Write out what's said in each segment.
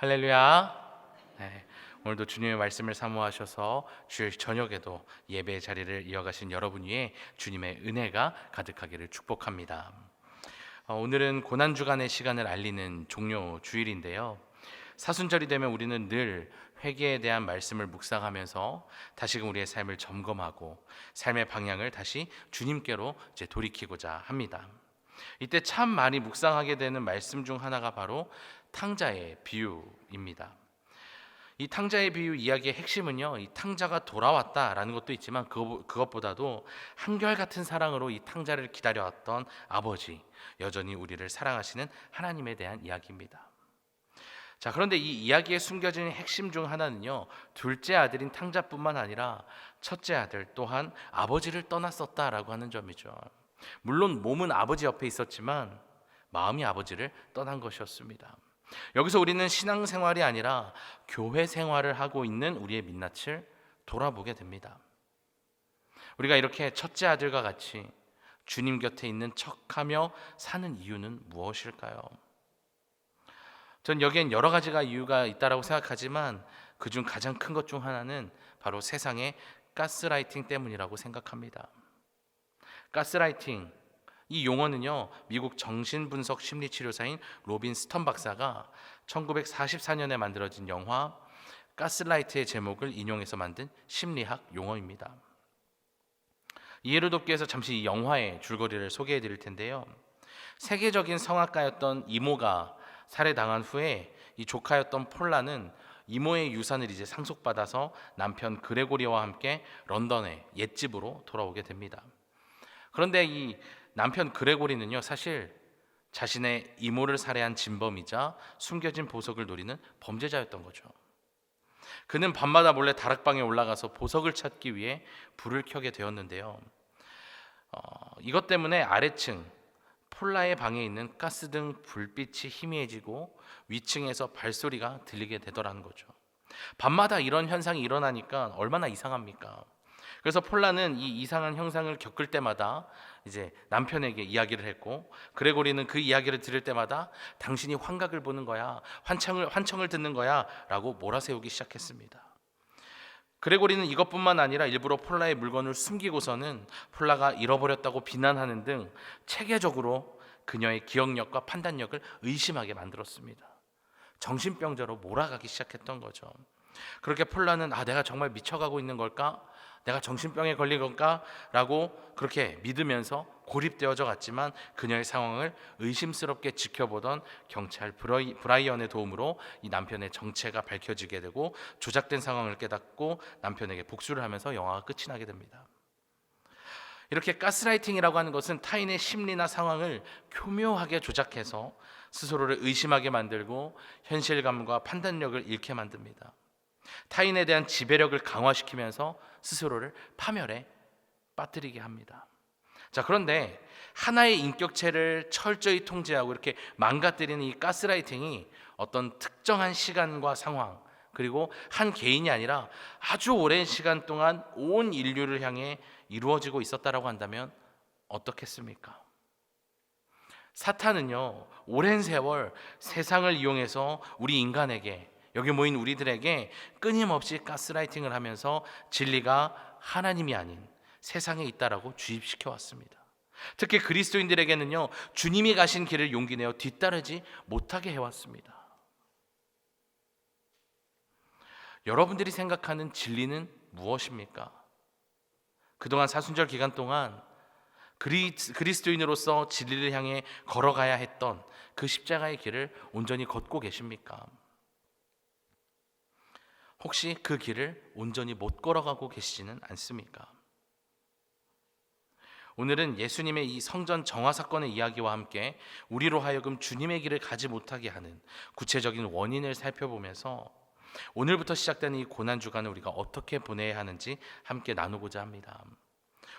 할렐루야. 네, 오늘도 주님의 말씀을 사모하셔서 주일 저녁에도 예배의 자리를 이어가신 여러분 위에 주님의 은혜가 가득하기를 축복합니다. 오늘은 고난주간의 시간을 알리는 종료 주일인데요. 사순절이 되면 우리는 늘 회개에 대한 말씀을 묵상하면서 다시금 우리의 삶을 점검하고 삶의 방향을 다시 주님께로 돌이키고자 합니다. 이때 참 많이 묵상하게 되는 말씀 중 하나가 바로 탕자의 비유입니다. 이 탕자의 비유 이야기의 핵심은요, 이 탕자가 돌아왔다라는 것도 있지만 그것보다도 한결같은 사랑으로 이 탕자를 기다려왔던 아버지, 여전히 우리를 사랑하시는 하나님에 대한 이야기입니다. 자, 그런데 이 이야기에 숨겨진 핵심 중 하나는요, 둘째 아들인 탕자뿐만 아니라 첫째 아들 또한 아버지를 떠났었다라고 하는 점이죠. 물론 몸은 아버지 옆에 있었지만 마음이 아버지를 떠난 것이었습니다. 여기서 우리는 신앙생활이 아니라 교회 생활을 하고 있는 우리의 민낯을 돌아보게 됩니다. 우리가 이렇게 첫째 아들과 같이 주님 곁에 있는 척하며 사는 이유는 무엇일까요? 전 여기엔 여러 가지가 이유가 있다라고 생각하지만 그중 가장 큰 것 중 하나는 바로 세상의 가스라이팅 때문이라고 생각합니다. 가스라이팅, 이 용어는요, 미국 정신분석 심리치료사인 로빈 스턴 박사가 1944년에 만들어진 영화 가스라이트의 제목을 인용해서 만든 심리학 용어입니다. 이해를 돕기 위해서 잠시 이 영화의 줄거리를 소개해 드릴 텐데요. 세계적인 성악가였던 이모가 살해당한 후에 이 조카였던 폴라는 이모의 유산을 이제 상속받아서 남편 그레고리와 함께 런던의 옛집으로 돌아오게 됩니다. 그런데 이 남편 그레고리는요, 사실 자신의 이모를 살해한 진범이자 숨겨진 보석을 노리는 범죄자였던 거죠. 그는 밤마다 몰래 다락방에 올라가서 보석을 찾기 위해 불을 켜게 되었는데요. 이것 때문에 아래층 폴라의 방에 있는 가스등 불빛이 희미해지고 위층에서 발소리가 들리게 되더라는 거죠. 밤마다 이런 현상이 일어나니까 얼마나 이상합니까? 그래서 폴라는 이 이상한 현상을 겪을 때마다 이제 남편에게 이야기를 했고, 그레고리는 그 이야기를 들을 때마다 당신이 환각을 보는 거야, 환청을 듣는 거야 라고 몰아세우기 시작했습니다. 그레고리는 이것뿐만 아니라 일부러 폴라의 물건을 숨기고서는 폴라가 잃어버렸다고 비난하는 등 체계적으로 그녀의 기억력과 판단력을 의심하게 만들었습니다. 정신병자로 몰아가기 시작했던 거죠. 그렇게 폴라는 내가 정말 미쳐가고 있는 걸까? 내가 정신병에 걸린 건가? 라고 그렇게 믿으면서 고립되어져 갔지만 그녀의 상황을 의심스럽게 지켜보던 경찰 브라이언의 도움으로 이 남편의 정체가 밝혀지게 되고 조작된 상황을 깨닫고 남편에게 복수를 하면서 영화가 끝이 나게 됩니다. 이렇게 가스라이팅이라고 하는 것은 타인의 심리나 상황을 교묘하게 조작해서 스스로를 의심하게 만들고 현실감과 판단력을 잃게 만듭니다. 타인에 대한 지배력을 강화시키면서 스스로를 파멸에 빠뜨리게 합니다. 자, 그런데 하나의 인격체를 철저히 통제하고 이렇게 망가뜨리는 이 가스라이팅이 어떤 특정한 시간과 상황, 그리고 한 개인이 아니라 아주 오랜 시간 동안 온 인류를 향해 이루어지고 있었다라고 한다면 어떻겠습니까? 사탄은요, 오랜 세월 세상을 이용해서 우리 인간에게, 여기 모인 우리들에게 끊임없이 가스라이팅을 하면서 진리가 하나님이 아닌 세상에 있다라고 주입시켜 왔습니다. 특히 그리스도인들에게는요, 주님이 가신 길을 용기 내어 뒤따르지 못하게 해왔습니다. 여러분들이 생각하는 진리는 무엇입니까? 그동안 사순절 기간 동안 그리스도인으로서 진리를 향해 걸어가야 했던 그 십자가의 길을 온전히 걷고 계십니까? 혹시 그 길을 온전히 못 걸어가고 계시지는 않습니까? 오늘은 예수님의 이 성전 정화 사건의 이야기와 함께 우리로 하여금 주님의 길을 가지 못하게 하는 구체적인 원인을 살펴보면서 오늘부터 시작되는 이 고난주간을 우리가 어떻게 보내야 하는지 함께 나누고자 합니다.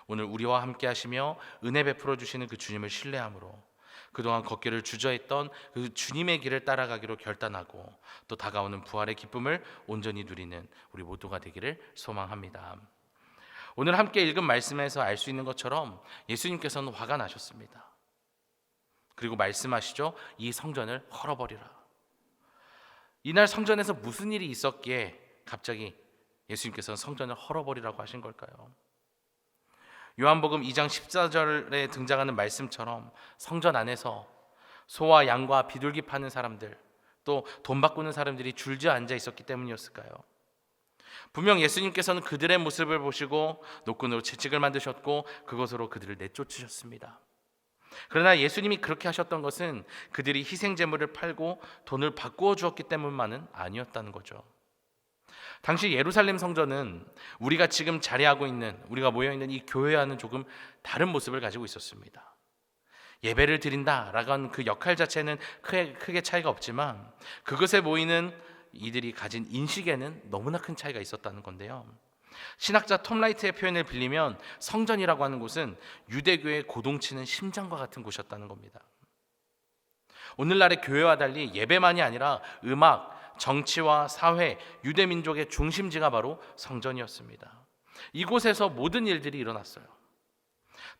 오늘 우리와 함께 하시며 은혜 베풀어 주시는 그 주님을 신뢰함으로 그동안 걷기를 주저했던 그 주님의 길을 따라가기로 결단하고 또 다가오는 부활의 기쁨을 온전히 누리는 우리 모두가 되기를 소망합니다. 오늘 함께 읽은 말씀에서 알 수 있는 것처럼 예수님께서는 화가 나셨습니다. 그리고 말씀하시죠. 이 성전을 헐어버리라. 이날 성전에서 무슨 일이 있었기에 갑자기 예수님께서는 성전을 헐어버리라고 하신 걸까요? 요한복음 2장 14절에 등장하는 말씀처럼 성전 안에서 소와 양과 비둘기 파는 사람들, 또 돈 바꾸는 사람들이 줄지어 앉아 있었기 때문이었을까요? 분명 예수님께서는 그들의 모습을 보시고 노끈으로 채찍을 만드셨고 그것으로 그들을 내쫓으셨습니다. 그러나 예수님이 그렇게 하셨던 것은 그들이 희생 제물을 팔고 돈을 바꾸어 주었기 때문만은 아니었다는 거죠. 당시 예루살렘 성전은 우리가 지금 자리하고 있는, 우리가 모여 있는 이 교회와는 조금 다른 모습을 가지고 있었습니다. 예배를 드린다라고 하는 그 역할 자체는 크게 차이가 없지만 그것에 모이는 이들이 가진 인식에는 너무나 큰 차이가 있었다는 건데요. 신학자 톰 라이트의 표현을 빌리면 성전이라고 하는 곳은 유대교의 고동치는 심장과 같은 곳이었다는 겁니다. 오늘날의 교회와 달리 예배만이 아니라 음악, 정치와 사회, 유대민족의 중심지가 바로 성전이었습니다. 이곳에서 모든 일들이 일어났어요.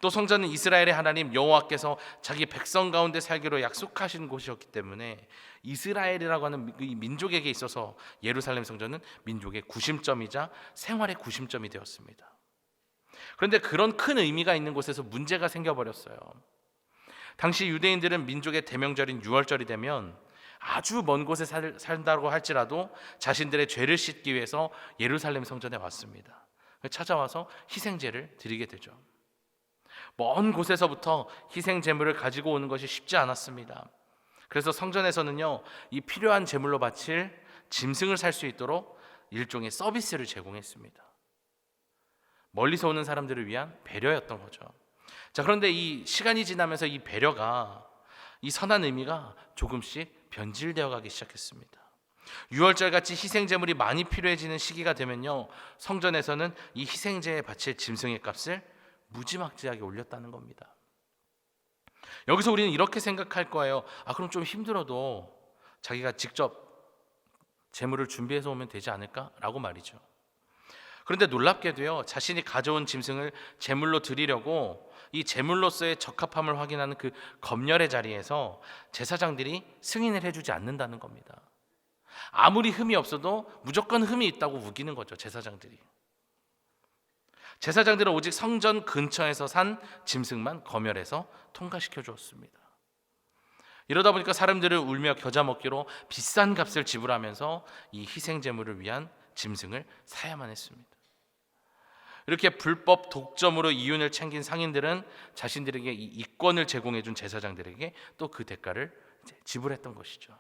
또 성전은 이스라엘의 하나님 여호와께서 자기 백성 가운데 살기로 약속하신 곳이었기 때문에 이스라엘이라고 하는 이 민족에게 있어서 예루살렘 성전은 민족의 구심점이자 생활의 구심점이 되었습니다. 그런데 그런 큰 의미가 있는 곳에서 문제가 생겨버렸어요. 당시 유대인들은 민족의 대명절인 유월절이 되면 아주 먼 곳에 산다고 할지라도 자신들의 죄를 씻기 위해서 예루살렘 성전에 왔습니다. 찾아와서 희생제를 드리게 되죠. 먼 곳에서부터 희생 제물을 가지고 오는 것이 쉽지 않았습니다. 그래서 성전에서는요, 이 필요한 제물로 바칠 짐승을 살 수 있도록 일종의 서비스를 제공했습니다. 멀리서 오는 사람들을 위한 배려였던 거죠. 자, 그런데 이 시간이 지나면서 이 배려가, 이 선한 의미가 조금씩 변질되어 가기 시작했습니다. 유월절 같이 희생 제물이 많이 필요해지는 시기가 되면요, 성전에서는 이 희생제에 바칠 짐승의 값을 무지막지하게 올렸다는 겁니다. 여기서 우리는 이렇게 생각할 거예요. 그럼 좀 힘들어도 자기가 직접 제물을 준비해서 오면 되지 않을까라고 말이죠. 그런데 놀랍게도요, 자신이 가져온 짐승을 제물로 드리려고 이 제물로서의 적합함을 확인하는 그 검열의 자리에서 제사장들이 승인을 해주지 않는다는 겁니다. 아무리 흠이 없어도 무조건 흠이 있다고 우기는 거죠, 제사장들이. 제사장들은 오직 성전 근처에서 산 짐승만 검열해서 통과시켜 주었습니다. 이러다 보니까 사람들을 울며 겨자 먹기로 비싼 값을 지불하면서 이 희생 제물을 위한 짐승을 사야만 했습니다. 이렇게 불법 독점으로 이윤을 챙긴 상인들은 자신들에게 이 이권을 제공해 준 제사장들에게 또 그 대가를 지불했던 것이죠.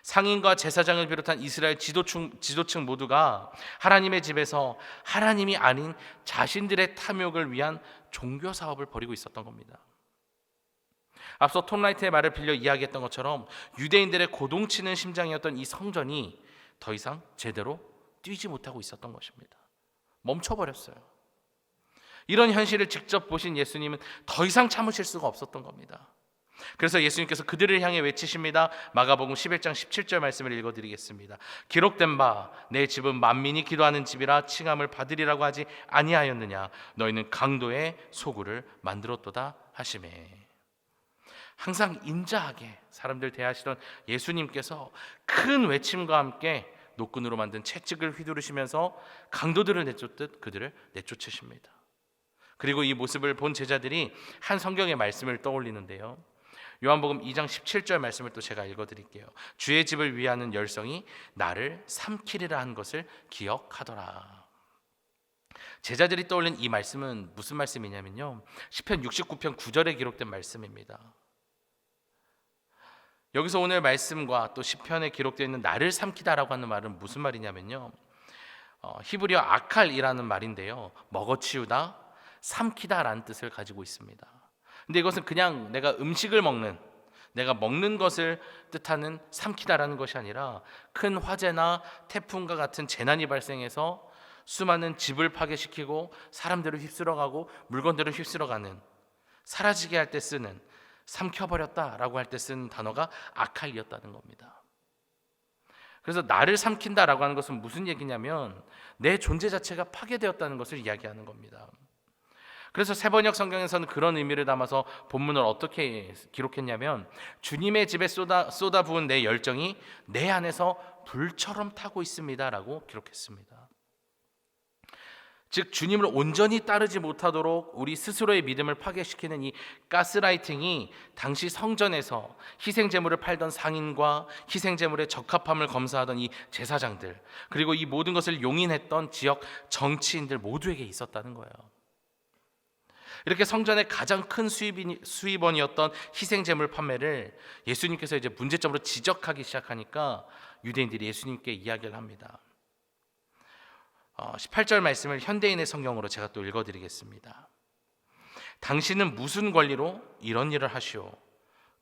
상인과 제사장을 비롯한 이스라엘 지도층 모두가 하나님의 집에서 하나님이 아닌 자신들의 탐욕을 위한 종교 사업을 벌이고 있었던 겁니다. 앞서 톰 라이트의 말을 빌려 이야기했던 것처럼 유대인들의 고동치는 심장이었던 이 성전이 더 이상 제대로 뛰지 못하고 있었던 것입니다. 멈춰버렸어요. 이런 현실을 직접 보신 예수님은 더 이상 참으실 수가 없었던 겁니다. 그래서 예수님께서 그들을 향해 외치십니다. 마가복음 11장 17절 말씀을 읽어드리겠습니다. 기록된 바 내 집은 만민이 기도하는 집이라 칭함을 받으리라고 하지 아니하였느냐. 너희는 강도의 소굴을 만들었도다 하시매. 항상 인자하게 사람들 대하시던 예수님께서 큰 외침과 함께 노끈으로 만든 채찍을 휘두르시면서 강도들을 내쫓듯 그들을 내쫓으십니다. 그리고 이 모습을 본 제자들이 한 성경의 말씀을 떠올리는데요, 요한복음 2장 17절 말씀을 또 제가 읽어드릴게요. 주의 집을 위하는 열성이 나를 삼키리라 한 것을 기억하더라. 제자들이 떠올린 이 말씀은 무슨 말씀이냐면요, 시편 69편 9절에 기록된 말씀입니다. 여기서 오늘 말씀과 또 시편에 기록되어 있는 나를 삼키다라고 하는 말은 무슨 말이냐면요, 히브리어 아칼이라는 말인데요, 먹어치우다, 삼키다라는 뜻을 가지고 있습니다. 근데 이것은 그냥 내가 음식을 먹는, 내가 먹는 것을 뜻하는 삼키다라는 것이 아니라 큰 화재나 태풍과 같은 재난이 발생해서 수많은 집을 파괴시키고 사람들을 휩쓸어가고 물건들을 휩쓸어가는, 사라지게 할 때 쓰는, 삼켜버렸다라고 할 때 쓰는 단어가 아칼이었다는 겁니다. 그래서 나를 삼킨다라고 하는 것은 무슨 얘기냐면 내 존재 자체가 파괴되었다는 것을 이야기하는 겁니다. 그래서 세번역 성경에서는 그런 의미를 담아서 본문을 어떻게 기록했냐면, 주님의 집에 쏟아부은 내 열정이 내 안에서 불처럼 타고 있습니다라고 기록했습니다. 즉 주님을 온전히 따르지 못하도록 우리 스스로의 믿음을 파괴시키는 이 가스라이팅이 당시 성전에서 희생제물을 팔던 상인과 희생제물의 적합함을 검사하던 이 제사장들, 그리고 이 모든 것을 용인했던 지역 정치인들 모두에게 있었다는 거예요. 이렇게 성전의 가장 큰 수입원이었던 희생제물 판매를 예수님께서 이제 문제점으로 지적하기 시작하니까 유대인들이 예수님께 이야기를 합니다. 18절 말씀을 현대인의 성경으로 제가 또 읽어드리겠습니다. 당신은 무슨 권리로 이런 일을 하시오?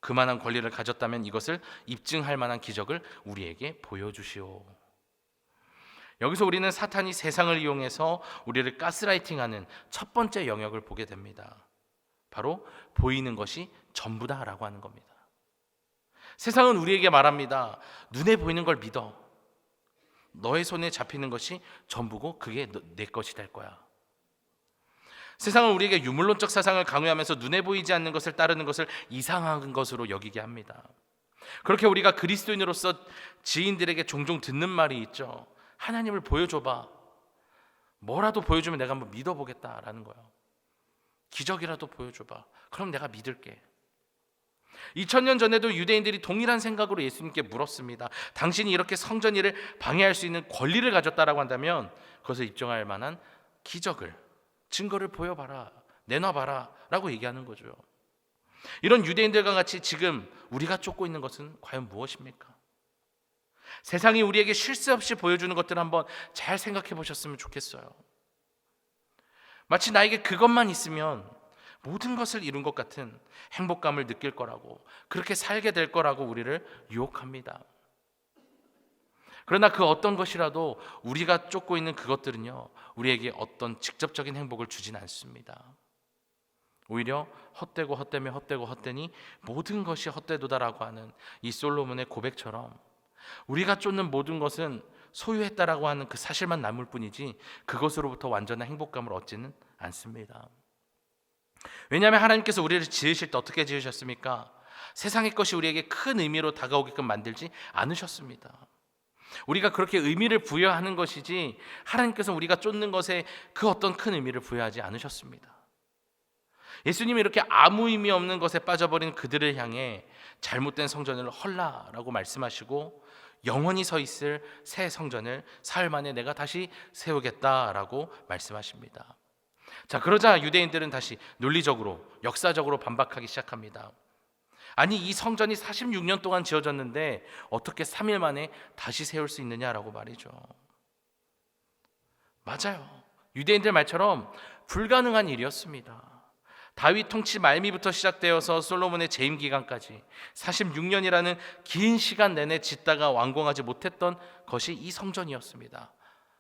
그만한 권리를 가졌다면 이것을 입증할 만한 기적을 우리에게 보여주시오. 여기서 우리는 사탄이 세상을 이용해서 우리를 가스라이팅하는 첫 번째 영역을 보게 됩니다. 바로 보이는 것이 전부다라고 하는 겁니다. 세상은 우리에게 말합니다. 눈에 보이는 걸 믿어. 너의 손에 잡히는 것이 전부고 그게 내 것이 될 거야. 세상은 우리에게 유물론적 사상을 강요하면서 눈에 보이지 않는 것을 따르는 것을 이상한 것으로 여기게 합니다. 그렇게 우리가 그리스도인으로서 지인들에게 종종 듣는 말이 있죠. 하나님을 보여줘봐. 뭐라도 보여주면 내가 한번 믿어보겠다라는 거예요. 기적이라도 보여줘봐. 그럼 내가 믿을게. 2000년 전에도 유대인들이 동일한 생각으로 예수님께 물었습니다. 당신이 이렇게 성전 일을 방해할 수 있는 권리를 가졌다라고 한다면 그것을 입증할 만한 기적을, 증거를 보여봐라, 내놔봐라 라고 얘기하는 거죠. 이런 유대인들과 같이 지금 우리가 쫓고 있는 것은 과연 무엇입니까? 세상이 우리에게 쉴 새 없이 보여주는 것들을 한번 잘 생각해 보셨으면 좋겠어요. 마치 나에게 그것만 있으면 모든 것을 이룬 것 같은 행복감을 느낄 거라고, 그렇게 살게 될 거라고 우리를 유혹합니다. 그러나 그 어떤 것이라도 우리가 쫓고 있는 그것들은요, 우리에게 어떤 직접적인 행복을 주진 않습니다. 오히려 헛되고 헛되며 헛되고 헛되니 모든 것이 헛되도다라고 하는 이 솔로몬의 고백처럼 우리가 쫓는 모든 것은 소유했다라고 하는 그 사실만 남을 뿐이지 그것으로부터 완전한 행복감을 얻지는 않습니다. 왜냐하면 하나님께서 우리를 지으실 때 어떻게 지으셨습니까? 세상의 것이 우리에게 큰 의미로 다가오게끔 만들지 않으셨습니다. 우리가 그렇게 의미를 부여하는 것이지 하나님께서 우리가 쫓는 것에 그 어떤 큰 의미를 부여하지 않으셨습니다. 예수님이 이렇게 아무 의미 없는 것에 빠져버린 그들을 향해 잘못된 성전을 헐라라고 말씀하시고 영원히 서 있을 새 성전을 사흘 만에 내가 다시 세우겠다라고 말씀하십니다. 자, 그러자 유대인들은 다시 논리적으로, 역사적으로 반박하기 시작합니다. 아니, 이 성전이 46년 동안 지어졌는데 어떻게 3일 만에 다시 세울 수 있느냐라고 말이죠. 맞아요. 유대인들 말처럼 불가능한 일이었습니다. 다윗 통치 말미부터 시작되어서 솔로몬의 재임 기간까지 46년이라는 긴 시간 내내 짓다가 완공하지 못했던 것이 이 성전이었습니다.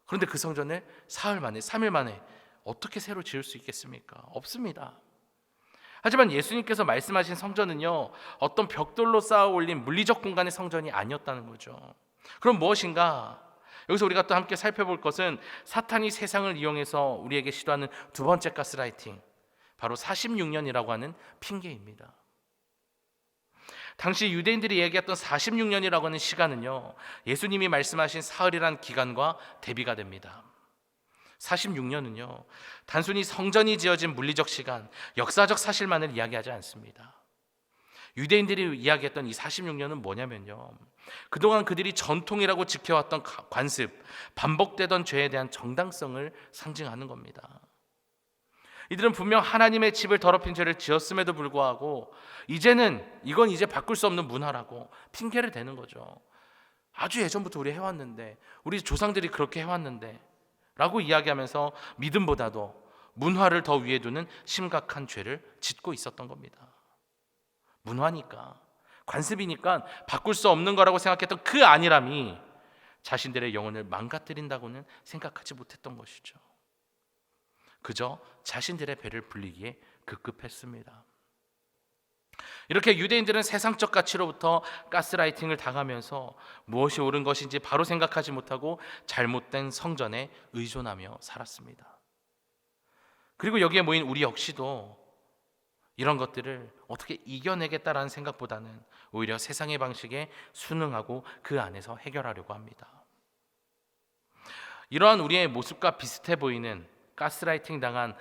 그런데 그 성전을 사흘 만에, 3일 만에 어떻게 새로 지을 수 있겠습니까? 없습니다. 하지만 예수님께서 말씀하신 성전은요, 어떤 벽돌로 쌓아 올린 물리적 공간의 성전이 아니었다는 거죠. 그럼 무엇인가? 여기서 우리가 또 함께 살펴볼 것은 사탄이 세상을 이용해서 우리에게 시도하는 두 번째 가스라이팅, 바로 46년이라고 하는 핑계입니다. 당시 유대인들이 얘기했던 46년이라고 하는 시간은요, 예수님이 말씀하신 사흘이란 기간과 대비가 됩니다. 46년은요, 단순히 성전이 지어진 물리적 시간, 역사적 사실만을 이야기하지 않습니다. 유대인들이 이야기했던 이 46년은 뭐냐면요, 그동안 그들이 전통이라고 지켜왔던 관습, 반복되던 죄에 대한 정당성을 상징하는 겁니다. 이들은 분명 하나님의 집을 더럽힌 죄를 지었음에도 불구하고 이제는 이건 이제 바꿀 수 없는 문화라고 핑계를 대는 거죠. 아주 예전부터 우리 해왔는데, 우리 조상들이 그렇게 해왔는데 라고 이야기하면서 믿음보다도 문화를 더 위에 두는 심각한 죄를 짓고 있었던 겁니다. 문화니까, 관습이니까 바꿀 수 없는 거라고 생각했던 그 안일함이 자신들의 영혼을 망가뜨린다고는 생각하지 못했던 것이죠. 그저 자신들의 배를 불리기에 급급했습니다. 이렇게 유대인들은 세상적 가치로부터 가스라이팅을 당하면서 무엇이 옳은 것인지 바로 생각하지 못하고 잘못된 성전에 의존하며 살았습니다. 그리고 여기에 모인 우리 역시도 이런 것들을 어떻게 이겨내겠다라는 생각보다는 오히려 세상의 방식에 순응하고 그 안에서 해결하려고 합니다. 이러한 우리의 모습과 비슷해 보이는 가스라이팅 당한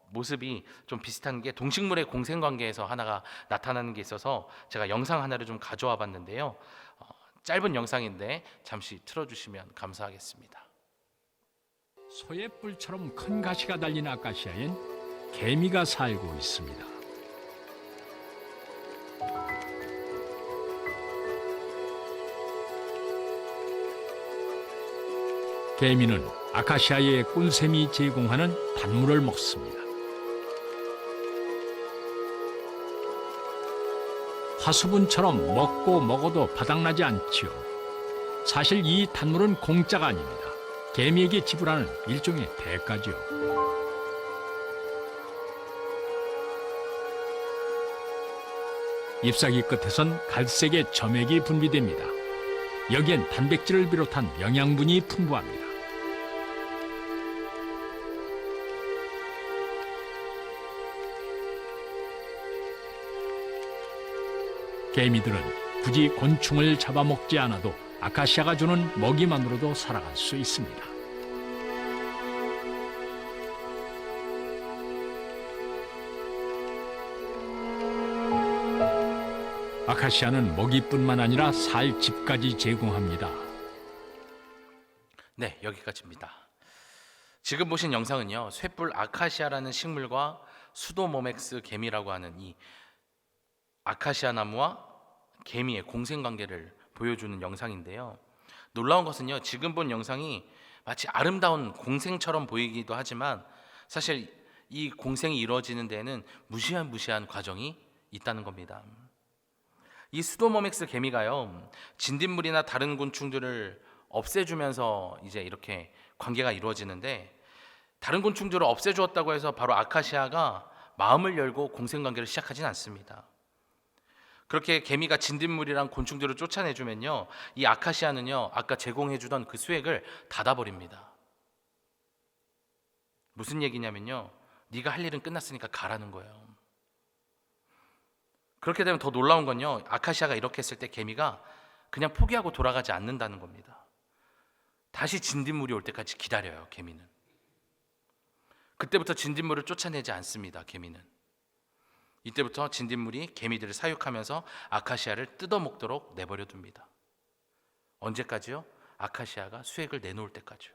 모습이 좀 비슷한 게 동식물의 공생관계에서 하나가 나타나는 게 있어서 제가 영상 하나를 좀 가져와 봤는데요. 짧은 영상인데 잠시 틀어주시면 감사하겠습니다. 소의 뿔처럼 큰 가시가 달린 아카시아엔 개미가 살고 있습니다. 개미는 아카시아의 꿀샘이 제공하는 단물을 먹습니다. 화수분처럼 먹고 먹어도 바닥나지 않지요. 사실 이 단물은 공짜가 아닙니다. 개미에게 지불하는 일종의 대가죠. 잎사귀 끝에선 갈색의 점액이 분비됩니다. 여기엔 단백질을 비롯한 영양분이 풍부합니다. 개미들은 굳이 곤충을 잡아먹지 않아도 아카시아가 주는 먹이만으로도 살아갈 수 있습니다. 아카시아는 먹이뿐만 아니라 살 집까지 제공합니다. 네, 여기까지입니다. 지금 보신 영상은요, 쇠뿔 아카시아라는 식물과 수도모맥스 개미라고 하는 이 아카시아 나무와 개미의 공생관계를 보여주는 영상인데요. 놀라운 것은요, 지금 본 영상이 마치 아름다운 공생처럼 보이기도 하지만 사실 이 공생이 이루어지는 데에는 무시한 과정이 있다는 겁니다. 이 수도모맥스 개미가요, 진딧물이나 다른 곤충들을 없애주면서 이제 이렇게 관계가 이루어지는데, 다른 곤충들을 없애주었다고 해서 바로 아카시아가 마음을 열고 공생관계를 시작하진 않습니다. 그렇게 개미가 진딧물이랑 곤충들을 쫓아내주면요, 이 아카시아는요, 아까 제공해주던 그 수액을 닫아버립니다. 무슨 얘기냐면요, 네가 할 일은 끝났으니까 가라는 거예요. 그렇게 되면 더 놀라운 건요, 아카시아가 이렇게 했을 때 개미가 그냥 포기하고 돌아가지 않는다는 겁니다. 다시 진딧물이 올 때까지 기다려요, 개미는. 그때부터 진딧물을 쫓아내지 않습니다, 개미는. 이때부터 진딧물이 개미들을 사육하면서 아카시아를 뜯어먹도록 내버려 둡니다. 언제까지요? 아카시아가 수액을 내놓을 때까지요.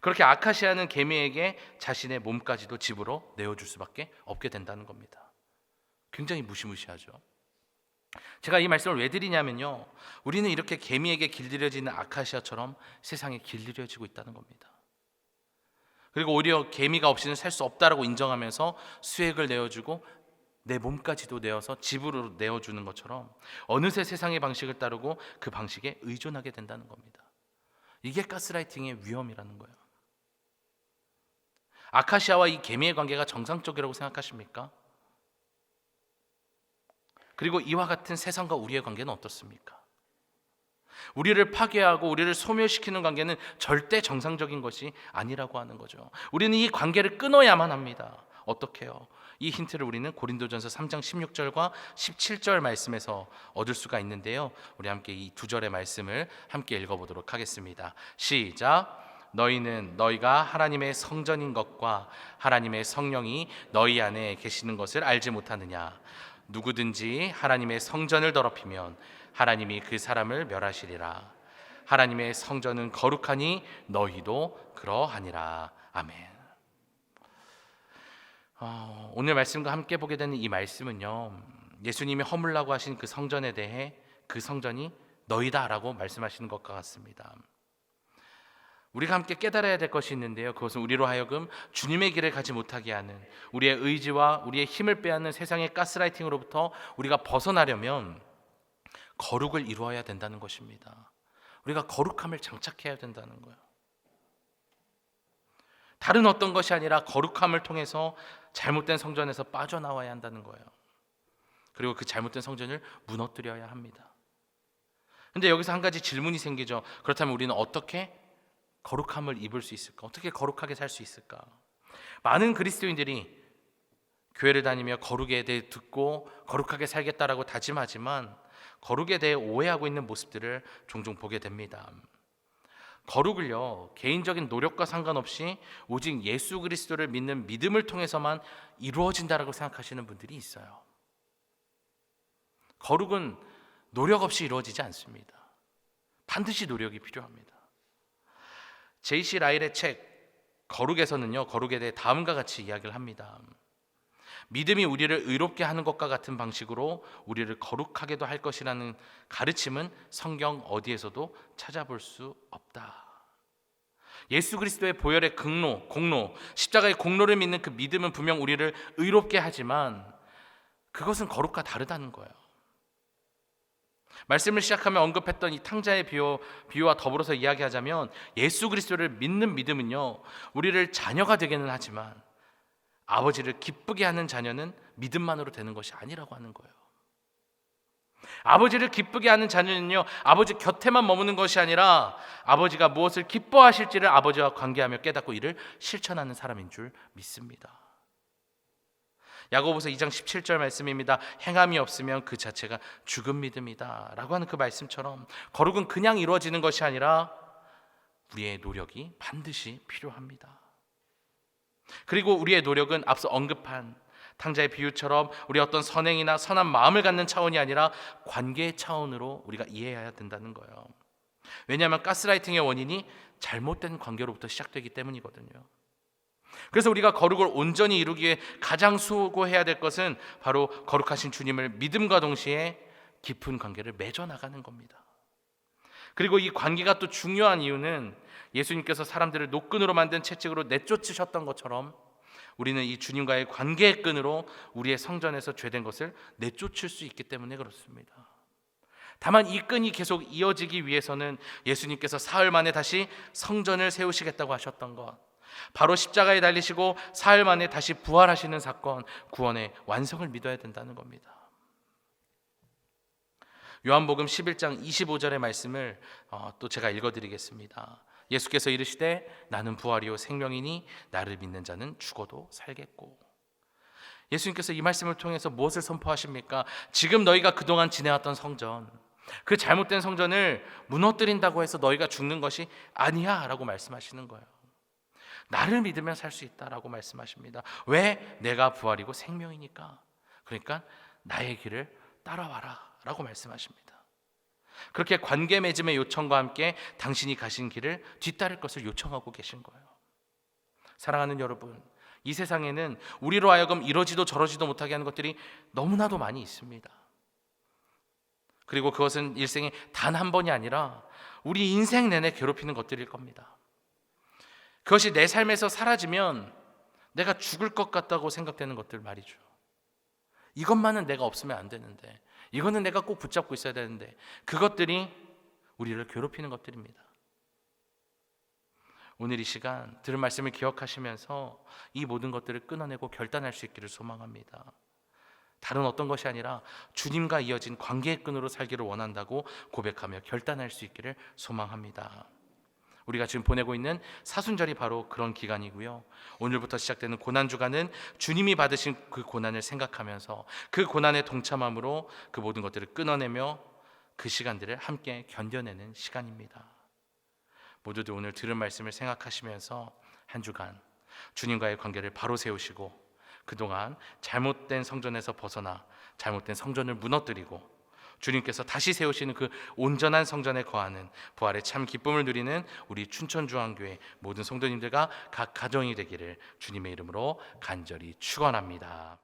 그렇게 아카시아는 개미에게 자신의 몸까지도 집으로 내어줄 수밖에 없게 된다는 겁니다. 굉장히 무시무시하죠. 제가 이 말씀을 왜 드리냐면요, 우리는 이렇게 개미에게 길들여지는 아카시아처럼 세상에 길들여지고 있다는 겁니다. 그리고 오히려 개미가 없이는 살 수 없다라고 인정하면서 수액을 내어주고 내 몸까지도 내어서 집으로 내어주는 것처럼 어느새 세상의 방식을 따르고 그 방식에 의존하게 된다는 겁니다. 이게 가스라이팅의 위험이라는 거예요. 아카시아와 이 개미의 관계가 정상적이라고 생각하십니까? 그리고 이와 같은 세상과 우리의 관계는 어떻습니까? 우리를 파괴하고 우리를 소멸시키는 관계는 절대 정상적인 것이 아니라고 하는 거죠. 우리는 이 관계를 끊어야만 합니다. 어떻게 해요? 이 힌트를 우리는 고린도전서 3장 16절과 17절 말씀에서 얻을 수가 있는데요, 우리 함께 이 두 절의 말씀을 함께 읽어보도록 하겠습니다. 시작. 너희는 너희가 하나님의 성전인 것과 하나님의 성령이 너희 안에 계시는 것을 알지 못하느냐. 누구든지 하나님의 성전을 더럽히면 하나님이 그 사람을 멸하시리라. 하나님의 성전은 거룩하니 너희도 그러하니라. 아멘. 오늘 말씀과 함께 보게 되는 이 말씀은요, 예수님이 허물라고 하신 그 성전에 대해 그 성전이 너희다라고 말씀하시는 것과 같습니다. 우리가 함께 깨달아야 될 것이 있는데요, 그것은 우리로 하여금 주님의 길을 가지 못하게 하는, 우리의 의지와 우리의 힘을 빼앗는 세상의 가스라이팅으로부터 우리가 벗어나려면 거룩을 이루어야 된다는 것입니다. 우리가 거룩함을 장착해야 된다는 거예요. 다른 어떤 것이 아니라 거룩함을 통해서 잘못된 성전에서 빠져나와야 한다는 거예요. 그리고 그 잘못된 성전을 무너뜨려야 합니다. 근데 여기서 한 가지 질문이 생기죠. 그렇다면 우리는 어떻게 거룩함을 입을 수 있을까? 어떻게 거룩하게 살 수 있을까? 많은 그리스도인들이 교회를 다니며 거룩에 대해 듣고 거룩하게 살겠다라고 다짐하지만 거룩에 대해 오해하고 있는 모습들을 종종 보게 됩니다. 거룩을요, 개인적인 노력과 상관없이 오직 예수 그리스도를 믿는 믿음을 통해서만 이루어진다라고 생각하시는 분들이 있어요. 거룩은 노력 없이 이루어지지 않습니다. 반드시 노력이 필요합니다. J.C. 라일의 책 거룩에서는요, 거룩에 대해 다음과 같이 이야기를 합니다. 믿음이 우리를 의롭게 하는 것과 같은 방식으로 우리를 거룩하게도 할 것이라는 가르침은 성경 어디에서도 찾아볼 수 없다. 예수 그리스도의 보혈의 공로, 십자가의 공로를 믿는 그 믿음은 분명 우리를 의롭게 하지만 그것은 거룩과 다르다는 거예요. 말씀을 시작하며 언급했던 이 탕자의 비유와 더불어서 이야기하자면 예수 그리스도를 믿는 믿음은요, 우리를 자녀가 되게는 하지만 아버지를 기쁘게 하는 자녀는 믿음만으로 되는 것이 아니라고 하는 거예요. 아버지를 기쁘게 하는 자녀는요, 아버지 곁에만 머무는 것이 아니라 아버지가 무엇을 기뻐하실지를 아버지와 관계하며 깨닫고 이를 실천하는 사람인 줄 믿습니다. 야고보서 2장 17절 말씀입니다. 행함이 없으면 그 자체가 죽은 믿음이다 라고 하는 그 말씀처럼 거룩은 그냥 이루어지는 것이 아니라 우리의 노력이 반드시 필요합니다. 그리고 우리의 노력은 앞서 언급한 탕자의 비유처럼 우리 어떤 선행이나 선한 마음을 갖는 차원이 아니라 관계의 차원으로 우리가 이해해야 된다는 거예요. 왜냐하면 가스라이팅의 원인이 잘못된 관계로부터 시작되기 때문이거든요. 그래서 우리가 거룩을 온전히 이루기 위해 가장 수고해야 될 것은 바로 거룩하신 주님을 믿음과 동시에 깊은 관계를 맺어 나가는 겁니다. 그리고 이 관계가 또 중요한 이유는 예수님께서 사람들을 노끈으로 만든 채찍으로 내쫓으셨던 것처럼 우리는 이 주님과의 관계의 끈으로 우리의 성전에서 죄된 것을 내쫓을 수 있기 때문에 그렇습니다. 다만 이 끈이 계속 이어지기 위해서는 예수님께서 사흘 만에 다시 성전을 세우시겠다고 하셨던 것, 바로 십자가에 달리시고 사흘 만에 다시 부활하시는 사건, 구원의 완성을 믿어야 된다는 겁니다. 요한복음 11장 25절의 말씀을 또 제가 읽어드리겠습니다. 예수께서 이르시되 나는 부활이요 생명이니 나를 믿는 자는 죽어도 살겠고. 예수님께서 이 말씀을 통해서 무엇을 선포하십니까? 지금 너희가 그동안 지내왔던 성전, 그 잘못된 성전을 무너뜨린다고 해서 너희가 죽는 것이 아니야 라고 말씀하시는 거예요. 나를 믿으면 살 수 있다라고 말씀하십니다. 왜? 내가 부활이고 생명이니까. 그러니까 나의 길을 따라와라 라고 말씀하십니다. 그렇게 관계 맺음의 요청과 함께 당신이 가신 길을 뒤따를 것을 요청하고 계신 거예요. 사랑하는 여러분, 이 세상에는 우리로 하여금 이러지도 저러지도 못하게 하는 것들이 너무나도 많이 있습니다. 그리고 그것은 일생에 단 한 번이 아니라 우리 인생 내내 괴롭히는 것들일 겁니다. 그것이 내 삶에서 사라지면 내가 죽을 것 같다고 생각되는 것들 말이죠. 이것만은 내가 없으면 안 되는데, 이거는 내가 꼭 붙잡고 있어야 되는데, 그것들이 우리를 괴롭히는 것들입니다. 오늘 이 시간 들은 말씀을 기억하시면서 이 모든 것들을 끊어내고 결단할 수 있기를 소망합니다. 다른 어떤 것이 아니라 주님과 이어진 관계의 끈으로 살기를 원한다고 고백하며 결단할 수 있기를 소망합니다. 우리가 지금 보내고 있는 사순절이 바로 그런 기간이고요. 오늘부터 시작되는 고난주간은 주님이 받으신 그 고난을 생각하면서 그 고난에 동참함으로 그 모든 것들을 끊어내며 그 시간들을 함께 견뎌내는 시간입니다. 모두들 오늘 들은 말씀을 생각하시면서 한 주간 주님과의 관계를 바로 세우시고 그동안 잘못된 성전에서 벗어나 잘못된 성전을 무너뜨리고 주님께서 다시 세우시는 그 온전한 성전에 거하는 부활의 참 기쁨을 누리는 우리 춘천중앙교회 모든 성도님들과 각 가정이 되기를 주님의 이름으로 간절히 축원합니다.